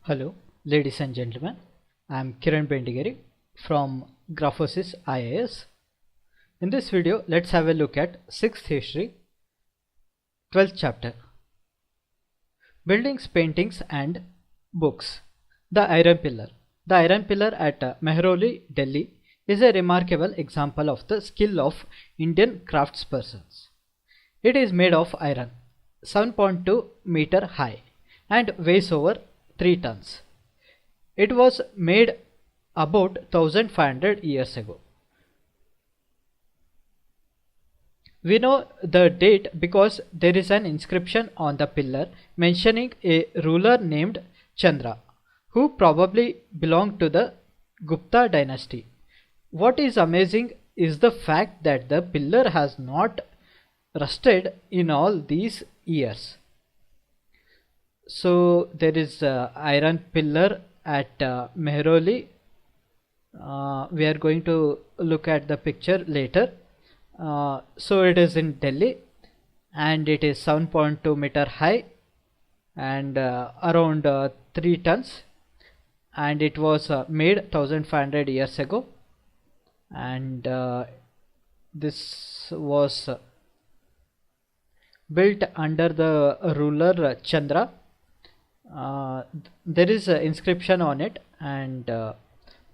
Hello, ladies and gentlemen. I am Kiran Bendigeri from Grafosyss IAS. In this video, let's have a look at 6th history, 12th chapter. Buildings, paintings and books. The Iron Pillar. The Iron Pillar at Mehrauli, Delhi is a remarkable example of the skill of Indian craftspersons. It is made of iron, 7.2 meter high and weighs over 3 tons. It was made about 1500 years ago. We know the date because there is an inscription on the pillar mentioning a ruler named Chandra, who probably belonged to the Gupta dynasty. What is amazing is the fact that the pillar has not rusted in all these years. So there is iron pillar at Mehrauli. We are going to look at the picture later. So it is in Delhi and it is 7.2 meter high and around 3 tons, and it was made 1500 years ago, and this was built under the ruler Chandra. There is an inscription on it, and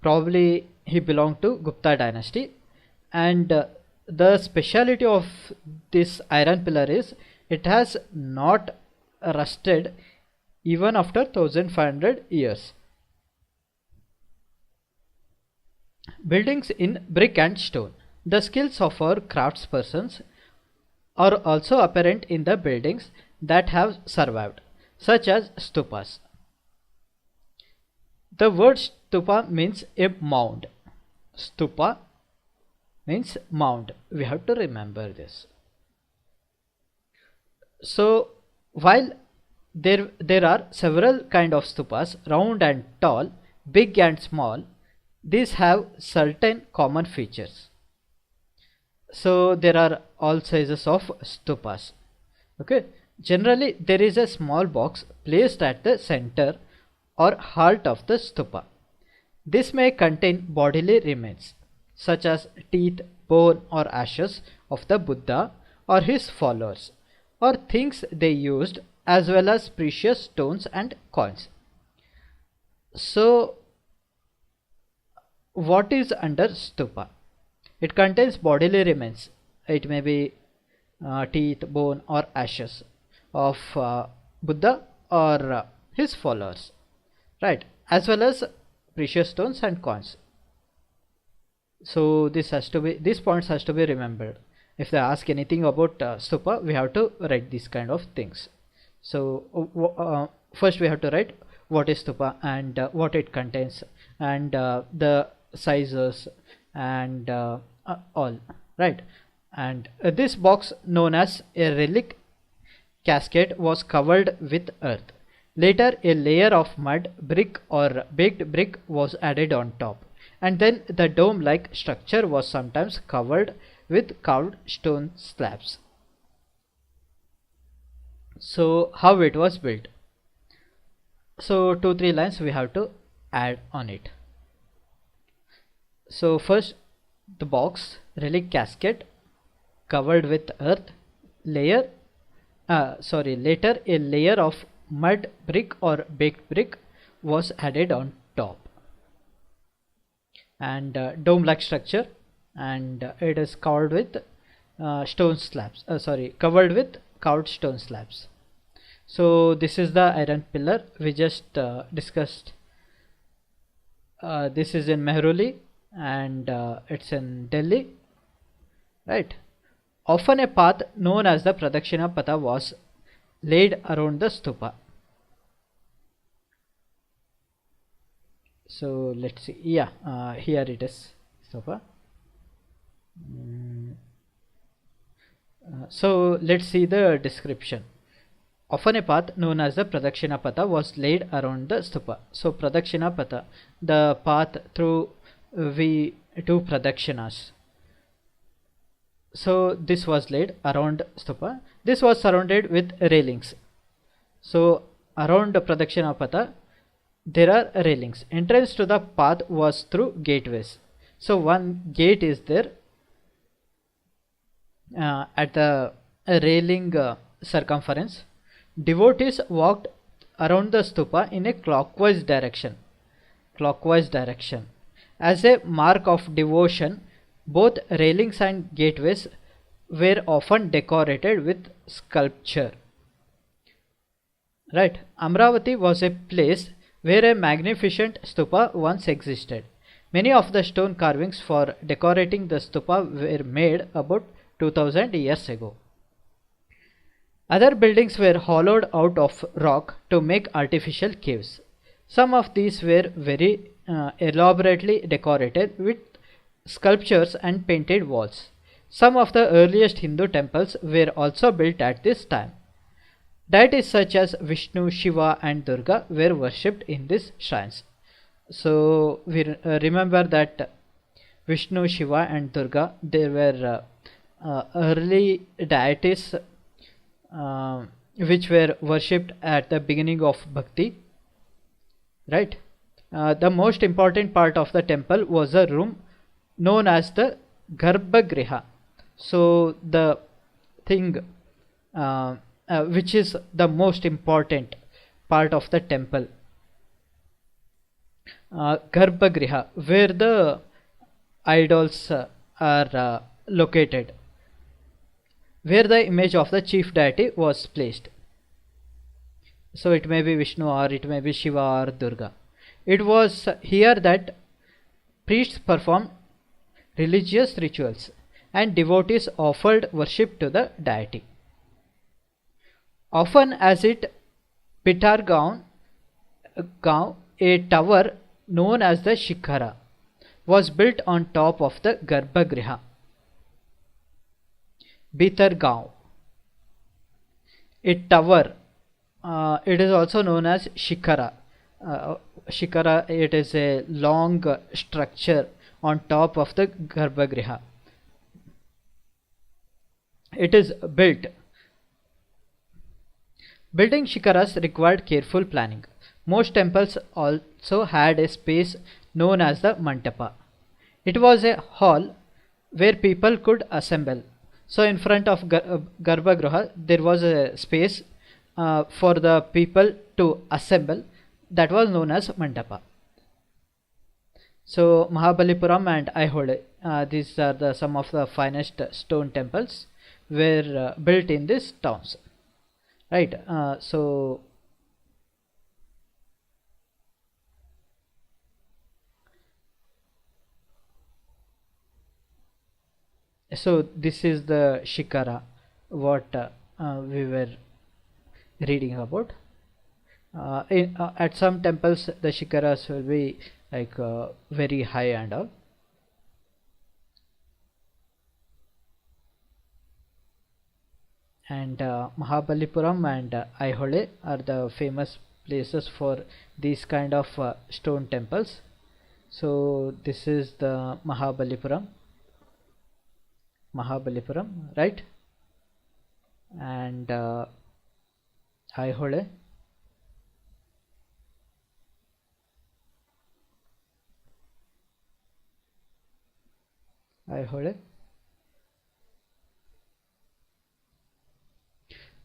probably he belonged to Gupta dynasty. And the speciality of this iron pillar is it has not rusted even after 1500 years. Buildings in brick and stone. The skills of our craftspersons are also apparent in the buildings that have survived, such as stupas. The word stupa means a mound. Stupa means mound. We have to remember this. So while there are several kind of stupas, round and tall, big and small, these have certain common features. So there are all sizes of stupas. Okay. Generally, there is a small box placed at the center or heart of the stupa. This may contain bodily remains such as teeth, bone or ashes of the Buddha or his followers, or things they used, as well as precious stones and coins. So what is under stupa? It contains bodily remains. It may be teeth, bone or ashes of Buddha or his followers, right, as well as precious stones and coins. So these points has to be remembered. If they ask anything about stupa, we have to write these kind of things. So first we have to write what is stupa and what it contains, and the sizes and all, right. And this box, known as a relic casket, was covered with earth. Later a layer of mud, brick or baked brick was added on top, and then the dome like structure was sometimes covered with carved stone slabs. So how it was built? So 2-3 lines we have to add on it. So first, the box, relic casket covered with earth, later a layer of mud, brick or baked brick was added on top, and dome like structure, and it is covered with covered with carved stone slabs. So this is the iron pillar we just discussed. This is in Mehrauli and it's in Delhi, right. Often a path known as the Pradakshina Patha was laid around the stupa. So let's see, here it is, stupa. So let's see the description. Often a path known as the Pradakshina Patha was laid around the stupa. So Pradakshina Patha, the path through we do Pradakshinas. So this was laid around stupa. This was surrounded with railings. So around the Pradakshina Patha there are railings. Entrance to the path was through gateways. So one gate is there at the railing circumference. Devotees walked around the stupa in a clockwise direction. As a mark of devotion, both railings and gateways were often decorated with sculpture. Right, Amravati was a place where a magnificent stupa once existed. Many of the stone carvings for decorating the stupa were made about 2000 years ago. Other buildings were hollowed out of rock to make artificial caves. Some of these were very elaborately decorated with sculptures and painted walls. Some of the earliest Hindu temples were also built at this time. Deities such as Vishnu, Shiva and Durga were worshipped in these shrines. So we remember that Vishnu, Shiva and Durga, they were early deities which were worshipped at the beginning of Bhakti. Right? The most important part of the temple was a room known as the Garbhagriha. So the thing which is the most important part of the temple, Garbhagriha, where the idols are located, where the image of the chief deity was placed. So it may be Vishnu or it may be Shiva or Durga. It was here that priests performed religious rituals and devotees offered worship to the deity. Often as it Pitargaon, a tower known as the Shikhara was built on top of the Garbhagriha. Bitargaon, a tower, it is also known as Shikhara. Shikhara, it is a long structure on top of the Garbhagriha. It is built. Building shikharas required careful planning. Most temples also had a space known as the Mantapa. It was a hall where people could assemble. So in front of Garbhagriha there was a space for the people to assemble, that was known as Mandapa. So Mahabalipuram and Aihole, these are some of the finest stone temples were built in these towns. Right, so this is the Shikhara what we were reading about. At some temples the Shikharas will be like very high and all. And Mahabalipuram and Aihole are the famous places for these kind of stone temples. So this is the Mahabalipuram, right? And Aihole.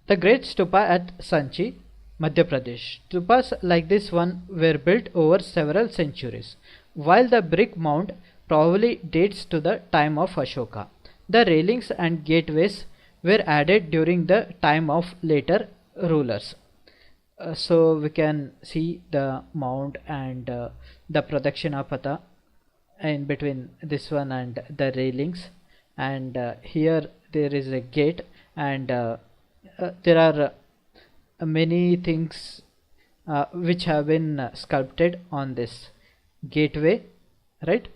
The Great Stupa at Sanchi, Madhya Pradesh. Stupas like this one were built over several centuries, while the brick mound probably dates to the time of Ashoka. The railings and gateways were added during the time of later rulers. So we can see the mound and the Pradakshina Patha in between this one and the railings, and here there is a gate, and there are many things which have been sculpted on this gateway, right?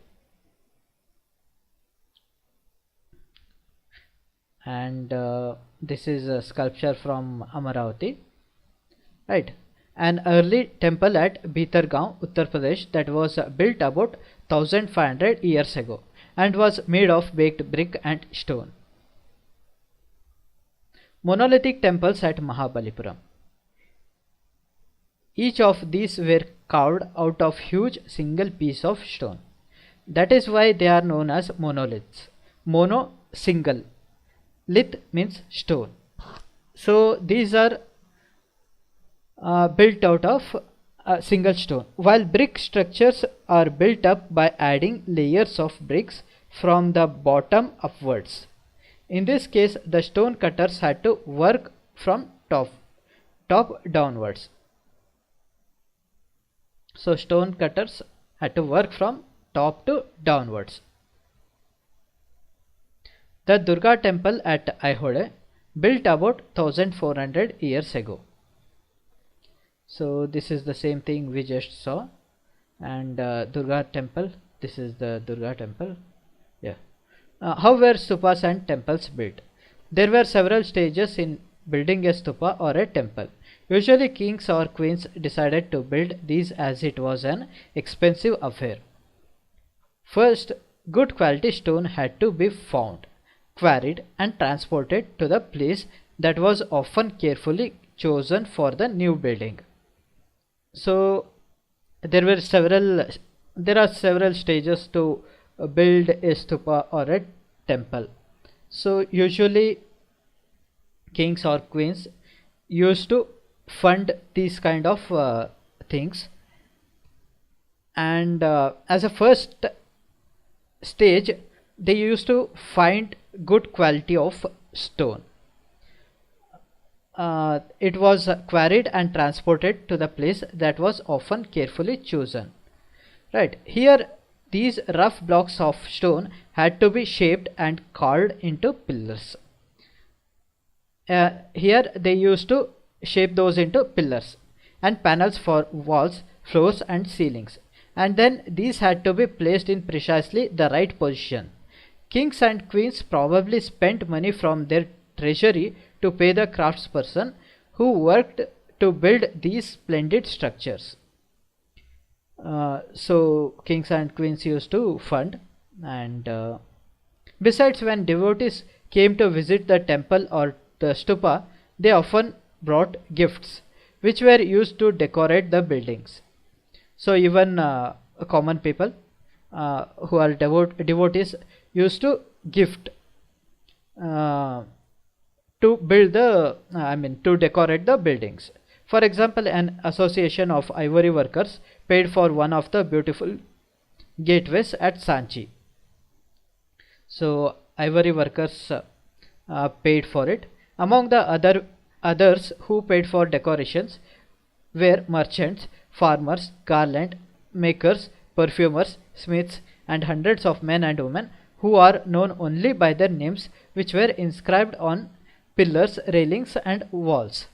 And this is a sculpture from Amaravati, right? An early temple at Bitargaon, Uttar Pradesh, that was built about 1500 years ago and was made of baked brick and stone. Monolithic temples at Mahabalipuram. Each of these were carved out of huge single piece of stone. That is why they are known as monoliths. Mono, single. Lith means stone. So these are built out of a single stone, while brick structures are built up by adding layers of bricks from the bottom upwards. In this case, the stone cutters had to work from top downwards. So stone cutters had to work from top to downwards. The Durga temple at Aihole, built about 1400 years ago. So this is the same thing we just saw, and Durga temple, this is the Durga temple. Yeah. How were stupas and temples built? There were several stages in building a stupa or a temple. Usually kings or queens decided to build these as it was an expensive affair. First, good quality stone had to be found, quarried and transported to the place that was often carefully chosen for the new building. So there are several stages to build a stupa or a temple. So usually kings or queens used to fund these kind of things, and as a first stage they used to find good quality of stone. It was quarried and transported to the place that was often carefully chosen. Right here, these rough blocks of stone had to be shaped and carved into pillars. Here they used to shape those into pillars and panels for walls, floors and ceilings, and then these had to be placed in precisely the right position. Kings and queens probably spent money from their treasury to pay the craftsperson who worked to build these splendid structures. So kings and queens used to fund, and besides, when devotees came to visit the temple or the stupa, they often brought gifts which were used to decorate the buildings. So even common people who are devotees used to gift to build to decorate the buildings. For example, an association of ivory workers paid for one of the beautiful gateways at Sanchi. So ivory workers paid for it. Among the others who paid for decorations were merchants, farmers, garland makers, perfumers, smiths, and hundreds of men and women who are known only by their names, which were inscribed on pillars, railings and walls.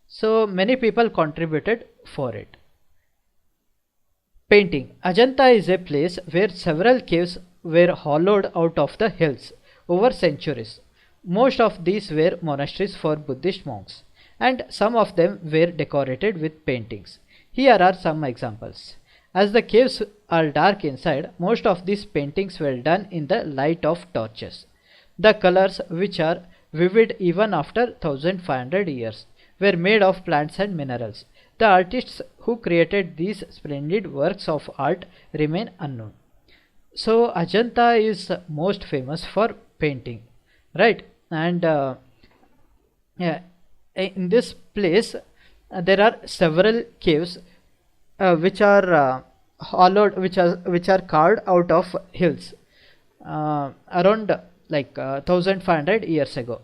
So many people contributed for it. Painting. Ajanta is a place where several caves were hollowed out of the hills over centuries. Most of these were monasteries for Buddhist monks, and some of them were decorated with paintings. Here are some examples. As the caves are dark inside, most of these paintings were done in the light of torches. The colors, which are vivid even after 1500 years, were made of plants and minerals. The artists who created these splendid works of art remain unknown. So Ajanta is most famous for painting, right? And yeah, in this place there are several caves which are hollowed, which are carved out of hills around 1500 years ago,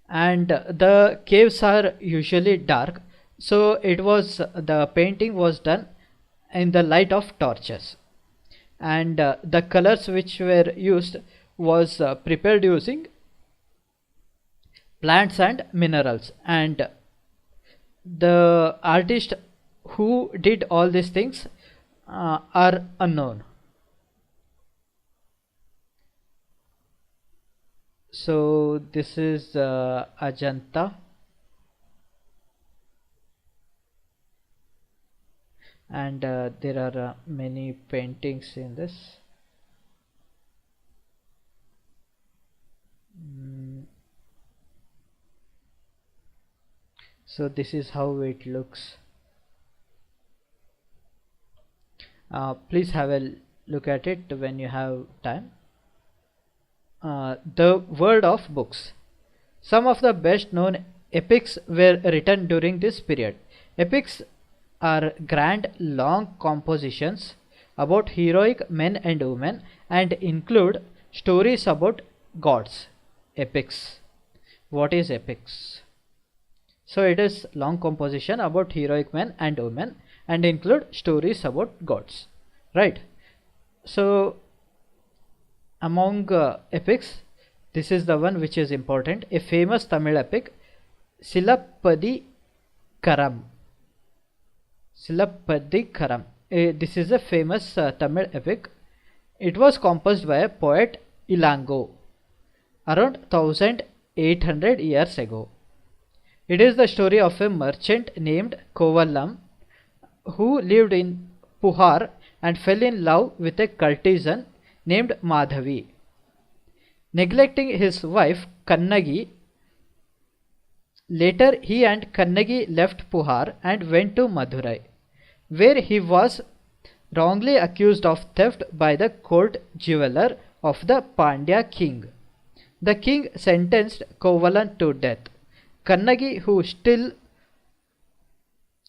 and the caves are usually dark, so the painting was done in the light of torches, and the colors which were used was prepared using plants and minerals, and the artist who did all these things are unknown. So this is Ajanta, and there are many paintings in this. So this is how it looks. Please have a look at it when you have time. The world of books. Some of the best known epics were written during this period. Epics are grand, long compositions about heroic men and women and include stories about gods. Epics. What is epics? So it is long composition about heroic men and women and include stories about gods, right? So among epics, this is the one which is important. A famous Tamil epic, Silappadi Karam. Silappadi Karam. This is a famous Tamil epic. It was composed by a poet Ilango around 1800 years ago. It is the story of a merchant named Kovalam who lived in Puhar and fell in love with a courtesan named Madhavi. Neglecting his wife Kannagi, later he and Kannagi left Puhar and went to Madurai, where he was wrongly accused of theft by the court jeweler of the Pandya king. The king sentenced Kovalan to death. Kannagi, who still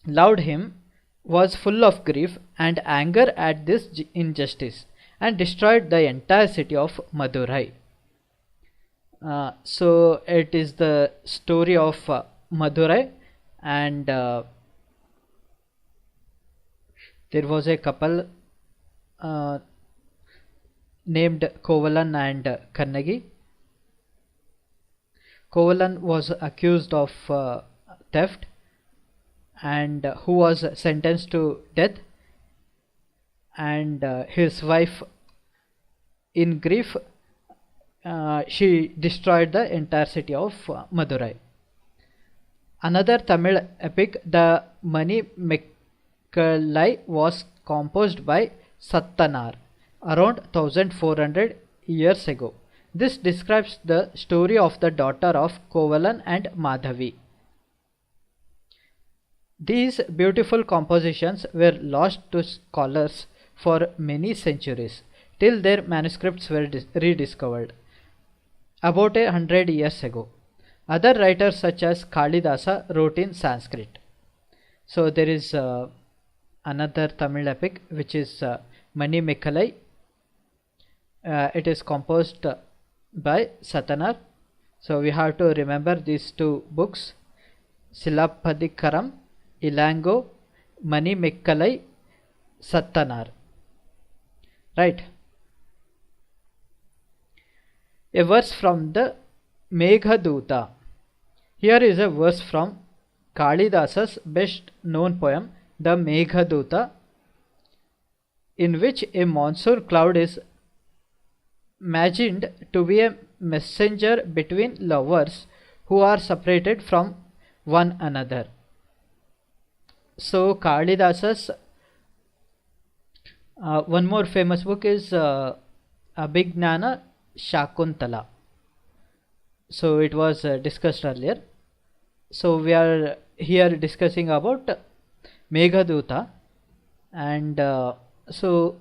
loved him, was full of grief and anger at this injustice and destroyed the entire city of Madurai. So it is the story of Madurai, and there was a couple named Kovalan and Kannagi. Kovalan was accused of theft and who was sentenced to death, and his wife, in grief, she destroyed the entire city of Madurai. Another Tamil epic, the Mani Mekkalai, was composed by Sattanar around 1400 years ago. This describes the story of the daughter of Kovalan and Madhavi. These beautiful compositions were lost to scholars for many centuries till their manuscripts were rediscovered about 100 years ago. Other writers such as Kalidasa wrote in Sanskrit. So there is another Tamil epic which is Mani Mekkalai. It is composed by Satanar. So we have to remember these two books, Silappadi Ilango, Mani Mekkalai, Sattanar. Right. A verse from the Meghaduta. Here is a verse from Kalidasa's best known poem, the Meghaduta, in which a monsoon cloud is imagined to be a messenger between lovers who are separated from one another. So Kalidasa's one more famous book is Abhignana Shakuntala. So it was discussed earlier. So we are here discussing about Meghaduta, and so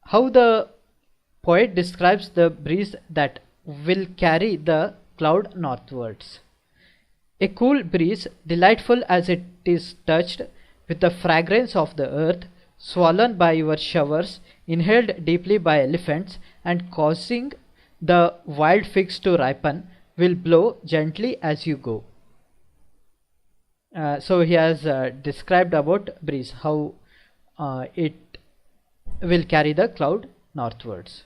how the poet describes the breeze that will carry the cloud northwards. A cool breeze, delightful as it is touched with the fragrance of the earth, swollen by your showers, inhaled deeply by elephants, and causing the wild figs to ripen, will blow gently as you go. So he has described about breeze, how it will carry the cloud northwards.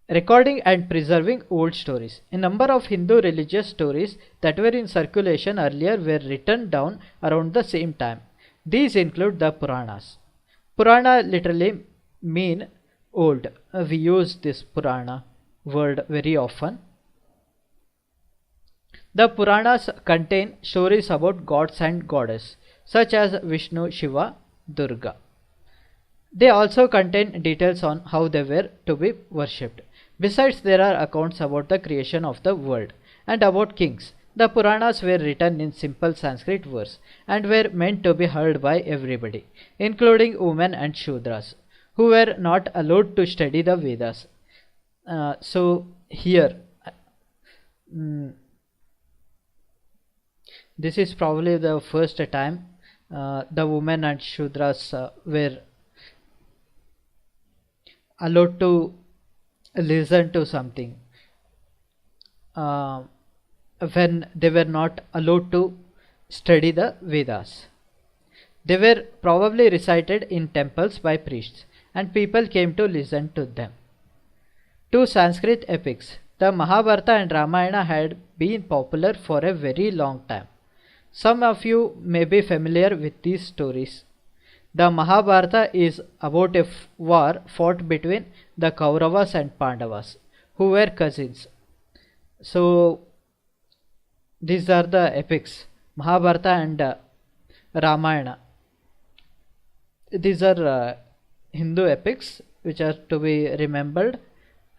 Recording and preserving old stories. A number of Hindu religious stories that were in circulation earlier were written down around the same time. These include the Puranas. Purana literally mean old. We use this Purana word very often. The Puranas contain stories about gods and goddesses such as Vishnu, Shiva, Durga. They also contain details on how they were to be worshipped. Besides, there are accounts about the creation of the world and about kings, The Puranas were written in simple Sanskrit verse and were meant to be heard by everybody, including women and Shudras, who were not allowed to study the Vedas. So here, this is probably the first time the women and Shudras were allowed to listen to something when they were not allowed to study the Vedas. They were probably recited in temples by priests, and people came to listen to them. Two Sanskrit epics, the Mahabharata and Ramayana, had been popular for a very long time. Some of you may be familiar with these stories. The Mahabharata is about a war fought between the Kauravas and Pandavas, who were cousins. So these are the epics, Mahabharata and Ramayana. These are Hindu epics which are to be remembered,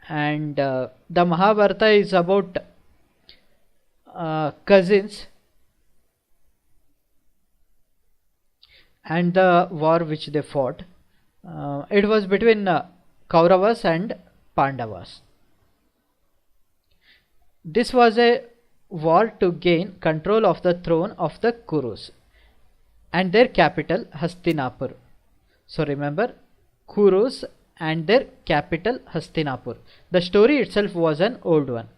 and the Mahabharata is about cousins and the war which they fought. It was between Kauravas and Pandavas. This was a war to gain control of the throne of the Kurus and their capital Hastinapur. So remember, Kurus and their capital Hastinapur. The story itself was an old one,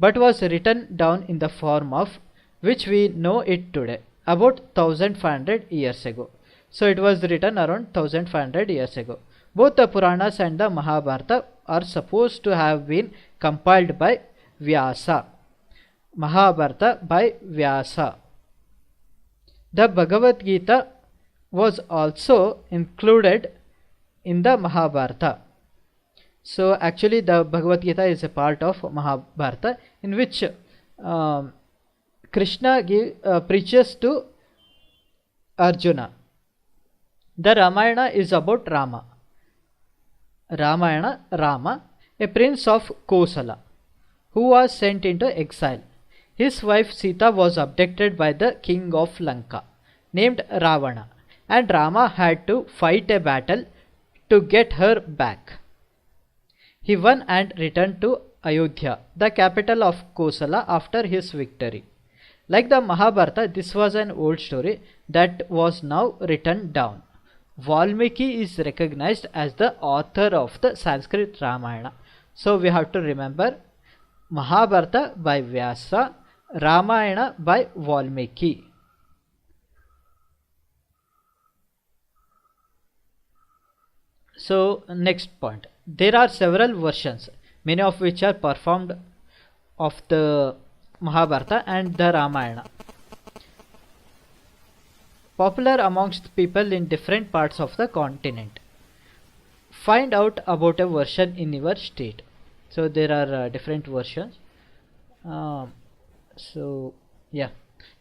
but was written down in the form of which we know it today, about 1500 years ago. So it was written around 1500 years ago. Both the Puranas and the Mahabharata are supposed to have been compiled by Vyasa. Mahabharata by Vyasa. The Bhagavad Gita was also included in the Mahabharata. So actually the Bhagavad Gita is a part of Mahabharata, in which Krishna preaches to Arjuna. The Ramayana is about Rama. Ramayana, Rama, a prince of Kosala, who was sent into exile. His wife Sita was abducted by the king of Lanka, named Ravana, and Rama had to fight a battle to get her back. He won and returned to Ayodhya, the capital of Kosala, after his victory. Like the Mahabharata, this was an old story that was now written down. Valmiki is recognized as the author of the Sanskrit Ramayana. So we have to remember Mahabharata by Vyasa, Ramayana by Valmiki. So next point, there are several versions, many of which are performed of the Mahabharata and the Ramayana, popular amongst people in different parts of the continent. Find out about a version in your state. So there are different versions.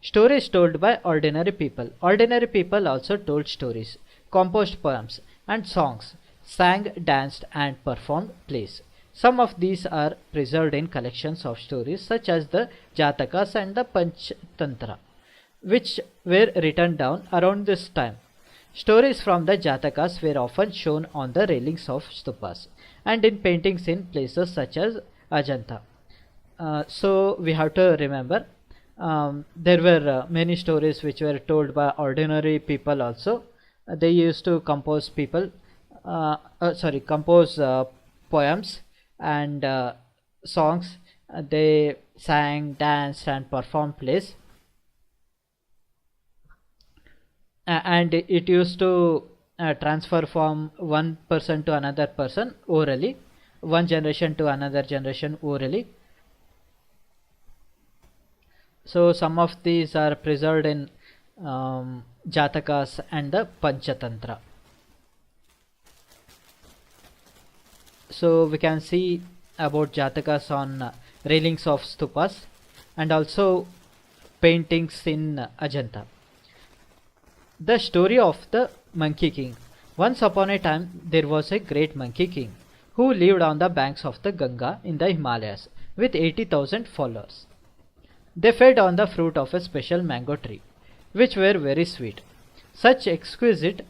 Stories told by ordinary people. Ordinary people also told stories, composed poems and songs, sang, danced and performed plays. Some of these are preserved in collections of stories such as the Jatakas and the Panchatantra, which were written down around this time. Stories from the Jatakas were often shown on the railings of stupas and in paintings in places such as Ajanta. So we have to remember there were many stories which were told by ordinary people also. They used to compose poems and songs. They sang, danced and performed plays. And it used to transfer from one person to another person orally, one generation to another generation orally. So some of these are preserved in Jatakas and the Panchatantra. So we can see about Jatakas on railings of stupas and also paintings in Ajanta. The story of the Monkey King. Once upon a time there was a great Monkey King who lived on the banks of the Ganga in the Himalayas with 80,000 followers. They fed on the fruit of a special mango tree, which were very sweet. Such exquisite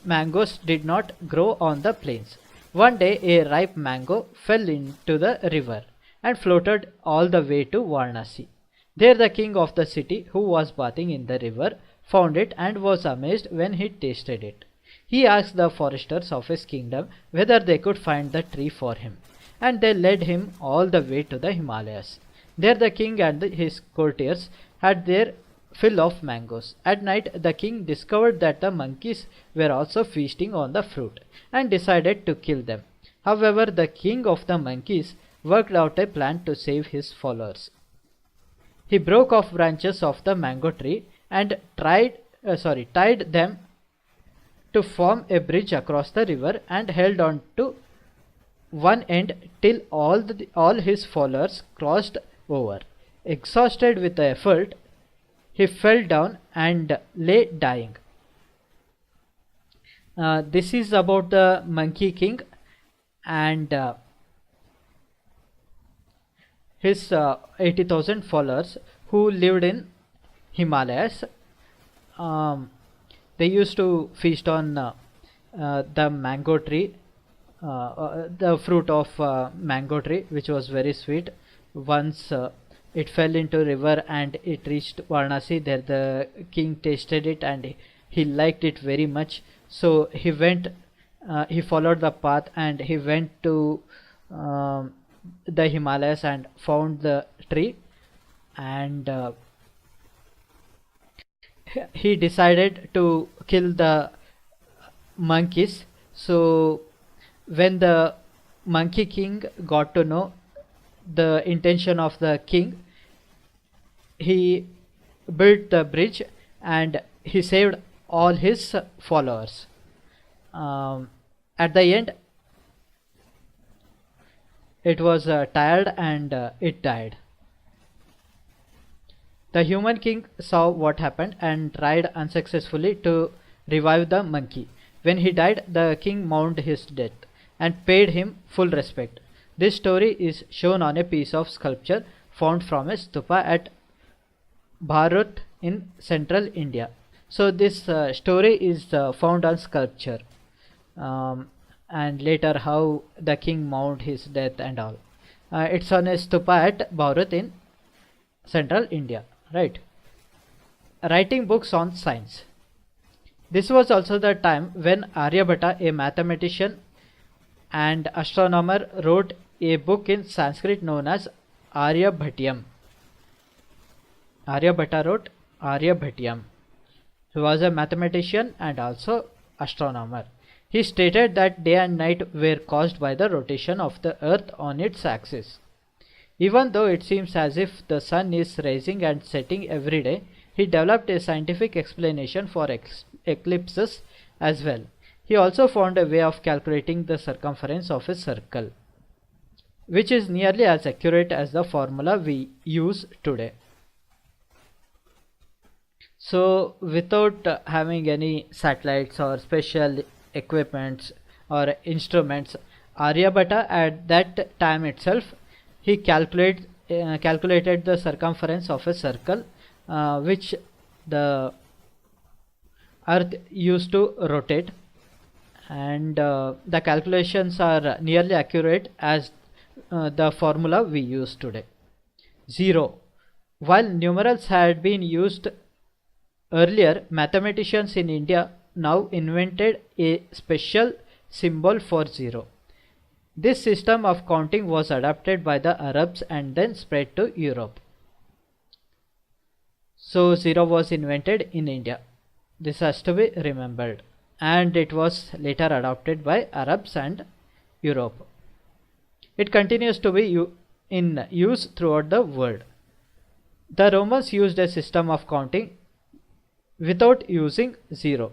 mangoes did not grow on the plains. One day a ripe mango fell into the river and floated all the way to Varanasi. There the king of the city, who was bathing in the river, found it and was amazed when he tasted it. He asked the foresters of his kingdom whether they could find the tree for him, and they led him all the way to the Himalayas. There the king and his courtiers had their fill of mangoes. At night the king discovered that the monkeys were also feasting on the fruit and decided to kill them. However, the king of the monkeys worked out a plan to save his followers. He broke off branches of the mango tree and tied them to form a bridge across the river and held on to one end till all his followers crossed over. Exhausted with the effort, he fell down and lay dying. This is about the Monkey King and his 80,000 followers who lived in Himalayas. They used to feast on the mango tree, the fruit of mango tree, which was very sweet. Once it fell into river and it reached Varanasi. There the king tasted it and he liked it very much. So he went, he followed the path and he went to the Himalayas and found the tree, and he decided to kill the monkeys. So when the Monkey King got to know the intention of the king, he built the bridge and he saved all his followers. At the end, it was tired and it died. The human king saw what happened and tried unsuccessfully to revive the monkey. When he died, the king mourned his death and paid him full respect. This story is shown on a piece of sculpture found from a stupa at Bharat in central India. So this story is found on sculpture, and later how the king mourned his death and all. It's on a stupa at Bharat in central India, right? Writing books on science. This was also the time when Aryabhatta, a mathematician and astronomer, wrote a book in Sanskrit known as Aryabhatyam. Aryabhatta wrote Aryabhatyam. He was a mathematician and also astronomer. He stated that day and night were caused by the rotation of the earth on its axis. Even though it seems as if the sun is rising and setting every day, he developed a scientific explanation for eclipses as well. He also found a way of calculating the circumference of a circle, which is nearly as accurate as the formula we use today. So without having any satellites or special equipments or instruments, Aryabhatta at that time itself, he calculated the circumference of a circle which the earth used to rotate, and the calculations are nearly accurate as the formula we use today. 0. While numerals had been used earlier, mathematicians in India now invented a special symbol for 0. This system of counting was adopted by the Arabs and then spread to Europe. So 0 was invented in India. This has to be remembered, and it was later adopted by Arabs and Europe. It continues to be in use throughout the world. The Romans used a system of counting without using 0.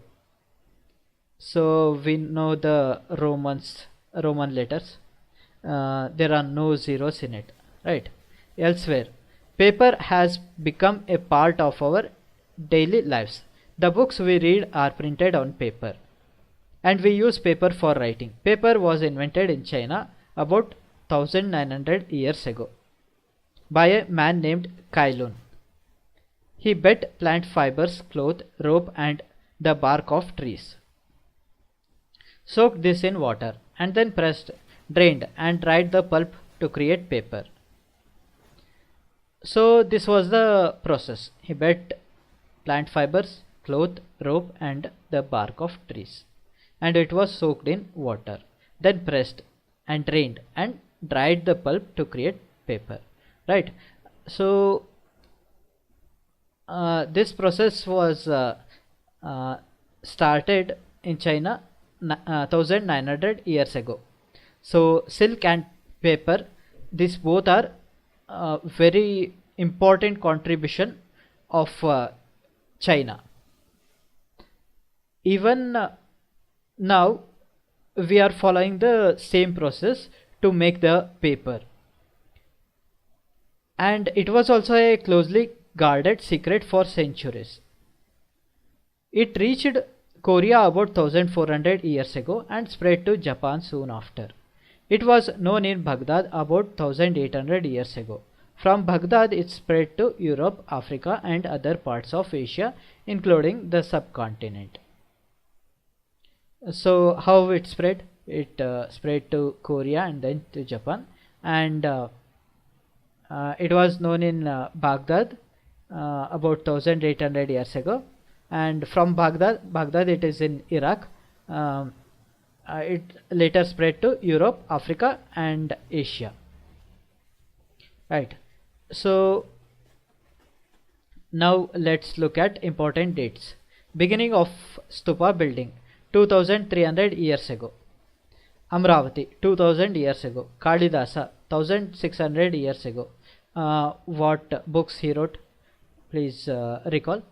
So we know the Roman letters. There are no zeros in it, right? Elsewhere, paper has become a part of our daily lives. The books we read are printed on paper, and we use paper for writing. Paper was invented in China about 1900 years ago by a man named Kai Lun. He bet plant fibers, cloth, rope and the bark of trees. Soaked this in water and then pressed, drained and dried the pulp to create paper. So this was the process. He bet plant fibers, cloth, rope and the bark of trees, and it was soaked in water, then pressed and drained and dried the pulp to create paper, right? So this process was started in China 1900 years ago. So silk and paper, these both are very important contribution of China. Even now we are following the same process to make the paper, and it was also a closely guarded secret for centuries. It reached Korea about 1400 years ago and spread to Japan soon after. It was known in Baghdad about 1800 years ago. From Baghdad it spread to Europe, Africa and other parts of Asia, including the subcontinent. So how it spread? It spread to Korea and then to Japan, and it was known in Baghdad about 1800 years ago, and from Baghdad it is in Iraq. It later spread to Europe, Africa and Asia, right? So now let's look at important dates. Beginning of stupa building 2300 years ago. Amravati 2000 years ago. Kalidasa 1600 years ago. What books he wrote? Please recall.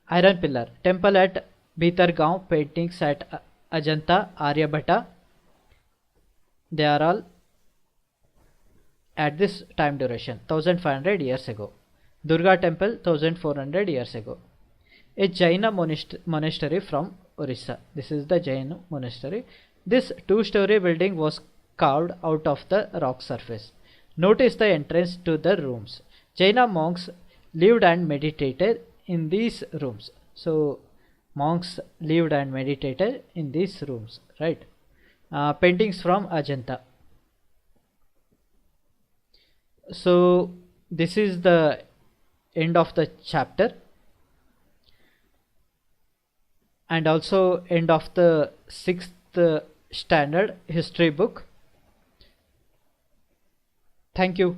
Iron Pillar, temple at Bhitargaon, paintings at Ajanta, Aryabhata. They are all at this time duration 1500 years ago. Durga temple 1400 years ago. A Jaina monastery from Orissa. This is the Jaina monastery. This two-story building was carved out of the rock surface. Notice the entrance to the rooms. Jaina monks lived and meditated in these rooms. So monks lived and meditated in these rooms, right? Paintings from Ajanta. So this is the end of the chapter, and also end of the 6th standard history book. Thank you.